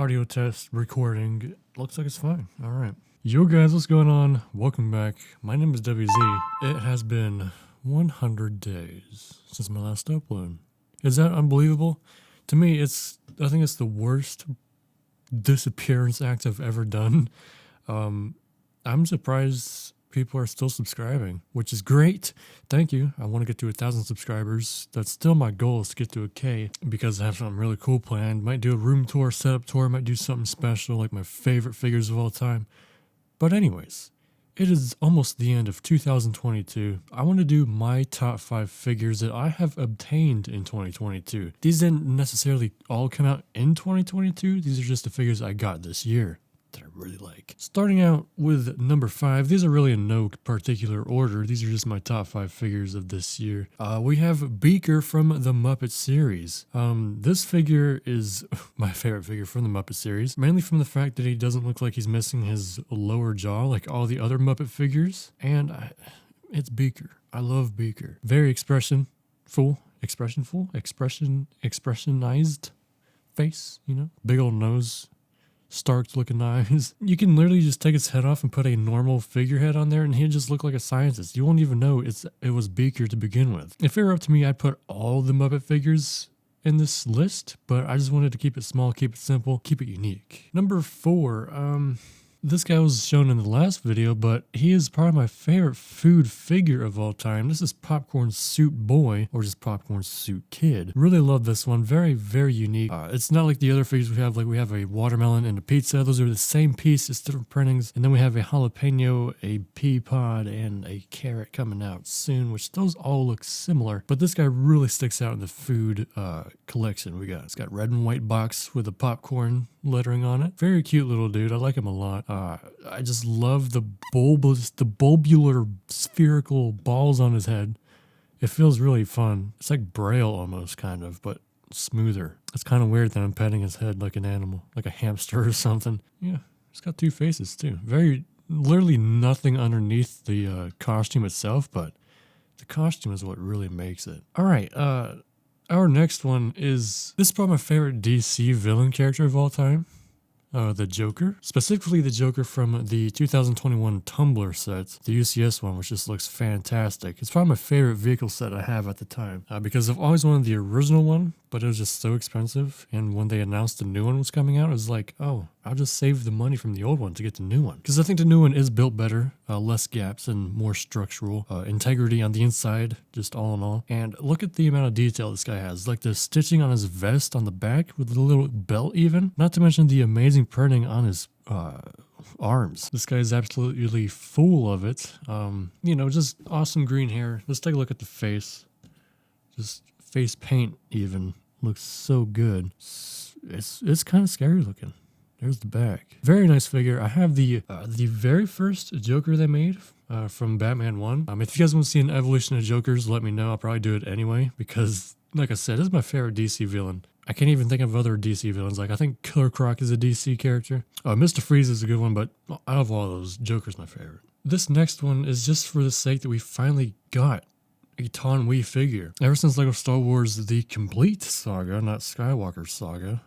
Audio test recording. Looks like it's fine. All right. Yo guys, what's going on? Welcome back. My name is WZ. It has been 100 days since my last upload. Is that unbelievable? To me, I think it's the worst disappearance act I've ever done. I'm surprised people are still subscribing, which is great. Thank you. I want to get to 1,000 subscribers. That's still my goal, is to get to a K, because I have something really cool planned. Might do a room tour, setup tour, might do something special, like my favorite figures of all time. But anyways, it is almost the end of 2022. I want to do my top 5 figures that I have obtained in 2022. These didn't necessarily all come out in 2022. These are just the figures I got this year that I really like. Starting out with number 5, these are really in no particular order. These are just my top 5 figures of this year. We have Beaker from the Muppet series. This figure is my favorite figure from the Muppet series, mainly from the fact that he doesn't look like he's missing his lower jaw like all the other Muppet figures. And it's Beaker. I love Beaker. Very expressionized face, you know, big old nose. Stark looking eyes. You can literally just take his head off and put a normal figurehead on there and he'd just look like a scientist. You won't even know it was Beaker to begin with. If it were up to me, I'd put all the Muppet figures in this list, but I just wanted to keep it small, keep it simple, keep it unique. Number 4, this guy was shown in the last video, but he is probably my favorite food figure of all time. This is Popcorn Soup Boy, or just Popcorn Soup Kid. Really love this one. Very, very unique. It's not like the other figures we have. Like we have a watermelon and a pizza. Those are the same piece, it's different printings. And then we have a jalapeno, a pea pod, and a carrot coming out soon, which those all look similar. But this guy really sticks out in the food collection we got. It's got red and white box with a popcorn lettering on it. Very cute little dude. I like him a lot. I just love the bulbular spherical balls on his head. It feels really fun. It's like Braille almost, kind of, but smoother. It's kind of weird that I'm petting his head like an animal, like a hamster or something. Yeah, he's got 2 faces too. Literally nothing underneath the costume itself, but the costume is what really makes it. All right, our next one is, this is probably my favorite DC villain character of all time. The Joker. Specifically the Joker from the 2021 Tumblr set, the UCS one, which just looks fantastic. It's probably my favorite vehicle set I have at the time, because I've always wanted the original one, but it was just so expensive, and when they announced the new one was coming out, it was like, oh, I'll just save the money from the old one to get the new one. Because I think the new one is built better, less gaps and more structural integrity on the inside, just all in all. And look at the amount of detail this guy has. Like the stitching on his vest on the back with the little belt even. Not to mention the amazing printing on his arms. This guy is absolutely full of it. You know, just awesome green hair. Let's take a look at the face. Just face paint even. Looks so good. It's kind of scary looking. There's the back. Very nice figure. I have the very first Joker they made from Batman 1. If you guys want to see an evolution of Jokers, let me know. I'll probably do it anyway because, like I said, this is my favorite DC villain. I can't even think of other DC villains. Like, I think Killer Croc is a DC character. Mr. Freeze is a good one, but out of all those, Joker's my favorite. This next one is just for the sake that we finally got a Taun We figure. Ever since LEGO Star Wars The Complete Saga, not Skywalker Saga,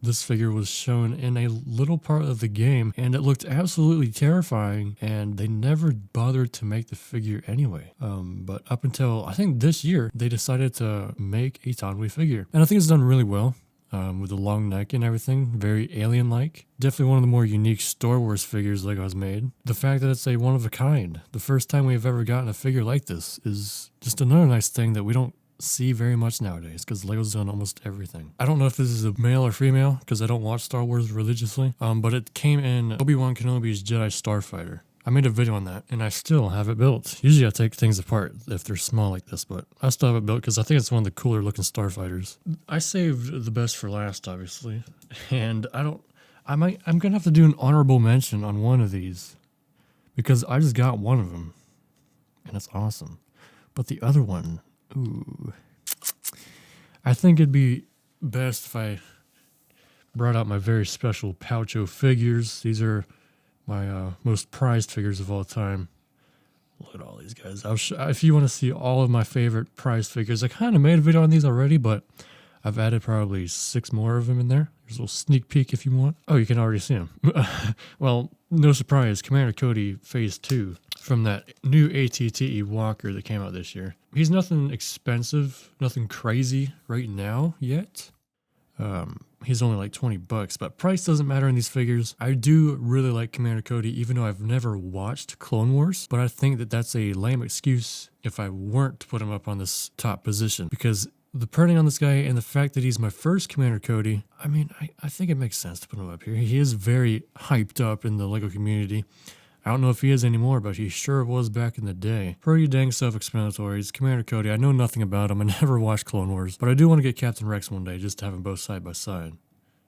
this figure was shown in a little part of the game, and it looked absolutely terrifying, and they never bothered to make the figure anyway. But up until, I think this year, they decided to make a Taun We figure. And I think it's done really well. With the long neck and everything, very alien-like. Definitely one of the more unique Star Wars figures LEGO has made. The fact that it's a one-of-a-kind, the first time we've ever gotten a figure like this, is just another nice thing that we don't see very much nowadays, because LEGO's done almost everything. I don't know if this is a male or female, because I don't watch Star Wars religiously, but it came in Obi-Wan Kenobi's Jedi Starfighter. I made a video on that, and I still have it built. Usually I take things apart if they're small like this, but I still have it built because I think it's one of the cooler looking starfighters. I saved the best for last, obviously, and I'm gonna have to do an honorable mention on one of these because I just got one of them, and it's awesome. But the other one, ooh, I think it'd be best if I brought out my very special Poucho figures. These are my most prized figures of all time. Look at all these guys. If you want to see all of my favorite prized figures, I kind of made a video on these already, but I've added probably 6 more of them in there. There's a little sneak peek if you want. Oh, you can already see them. Well, no surprise, Commander Cody Phase 2 from that new ATTE Walker that came out this year. He's nothing expensive, nothing crazy right now yet. He's only like 20 bucks, but price doesn't matter in these figures. I do really like Commander Cody, even though I've never watched Clone Wars, but I think that that's a lame excuse if I weren't to put him up on this top position, because the printing on this guy and the fact that he's my first Commander Cody, I mean, I think it makes sense to put him up here. He is very hyped up in the LEGO community. I don't know if he is anymore, but he sure was back in the day. Pretty dang self-explanatory. He's Commander Cody. I know nothing about him. I never watched Clone Wars, but I do want to get Captain Rex one day just to have them both side by side.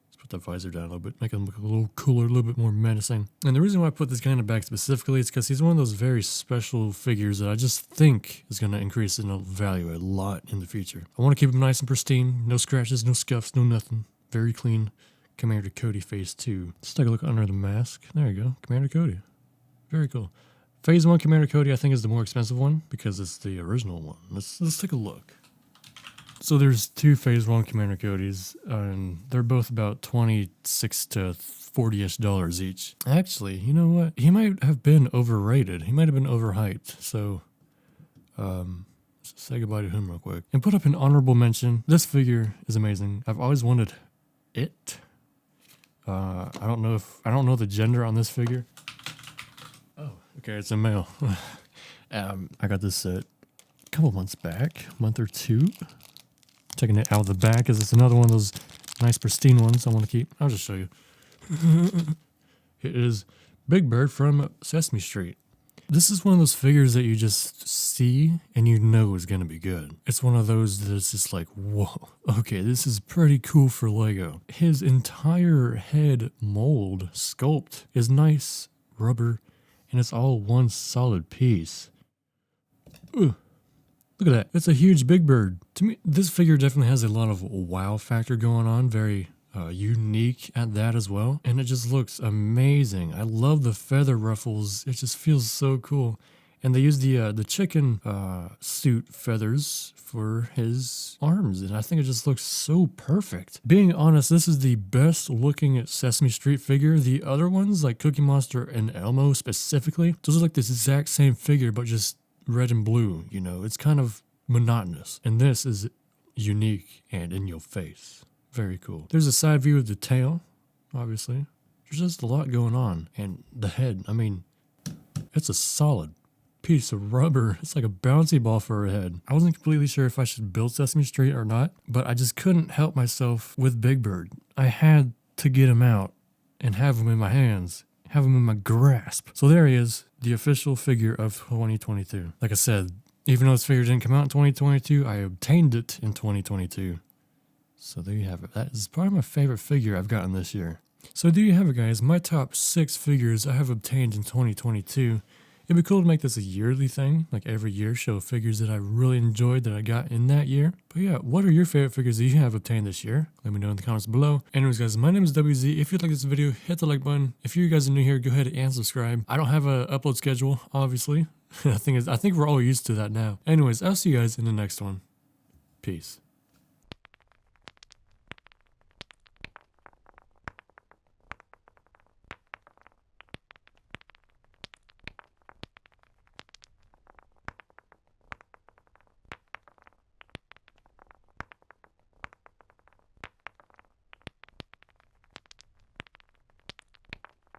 Let's put that visor down a little bit, make him look a little cooler, a little bit more menacing. And the reason why I put this guy in the back specifically is because he's one of those very special figures that I just think is going to increase in value a lot in the future. I want to keep him nice and pristine. No scratches, no scuffs, no nothing. Very clean. Commander Cody Phase 2. Let's take a look under the mask. There you go. Commander Cody. Very cool. Phase 1 Commander Cody, I think, is the more expensive one because it's the original one. Let's take a look. So there's 2 Phase 1 Commander Codys, and they're both about $26 to $40-ish each. Actually, you know what? He might have been overrated. He might have been overhyped. So, let's say goodbye to him real quick. And put up an honorable mention. This figure is amazing. I've always wanted it. I don't know the gender on this figure. Okay, it's a male. I got this set a couple months back, a month or 2. Taking it out of the back because it's another one of those nice pristine ones I want to keep. I'll just show you. It is Big Bird from Sesame Street. This is one of those figures that you just see and you know is going to be good. It's one of those that's just like, whoa, okay, this is pretty cool for LEGO. His entire head mold sculpt is nice rubber, and it's all one solid piece. Ooh, look at that. It's a huge Big Bird. To me, this figure definitely has a lot of wow factor going on. Very unique at that as well. And it just looks amazing. I love the feather ruffles. It just feels so cool. And they use the chicken suit feathers for his arms, and I think it just looks so perfect. Being honest, this is the best looking Sesame Street figure. The other ones, like Cookie Monster and Elmo specifically, those are like this exact same figure, but just red and blue, you know? It's kind of monotonous. And this is unique and in your face. Very cool. There's a side view of the tail, obviously. There's just a lot going on. And the head, I mean, it's a solid piece of rubber. It's like a bouncy ball for a head. I wasn't completely sure if I should build Sesame Street or not, but I just couldn't help myself with Big Bird. I had to get him out and have him in my hands, have him in my grasp. So there he is, the official figure of 2022. Like I said, even though this figure didn't come out in 2022, I obtained it in 2022. So there you have it. That is probably my favorite figure I've gotten this year. So there you have it, guys. My top 6 figures I have obtained in 2022. It'd be cool to make this a yearly thing, like every year show figures that I really enjoyed that I got in that year. But yeah, what are your favorite figures that you have obtained this year? Let me know in the comments below. Anyways, guys, my name is WZ. If you like this video, hit the like button. If you guys are new here, go ahead and subscribe. I don't have an upload schedule, obviously. I think we're all used to that now. Anyways, I'll see you guys in the next one. Peace.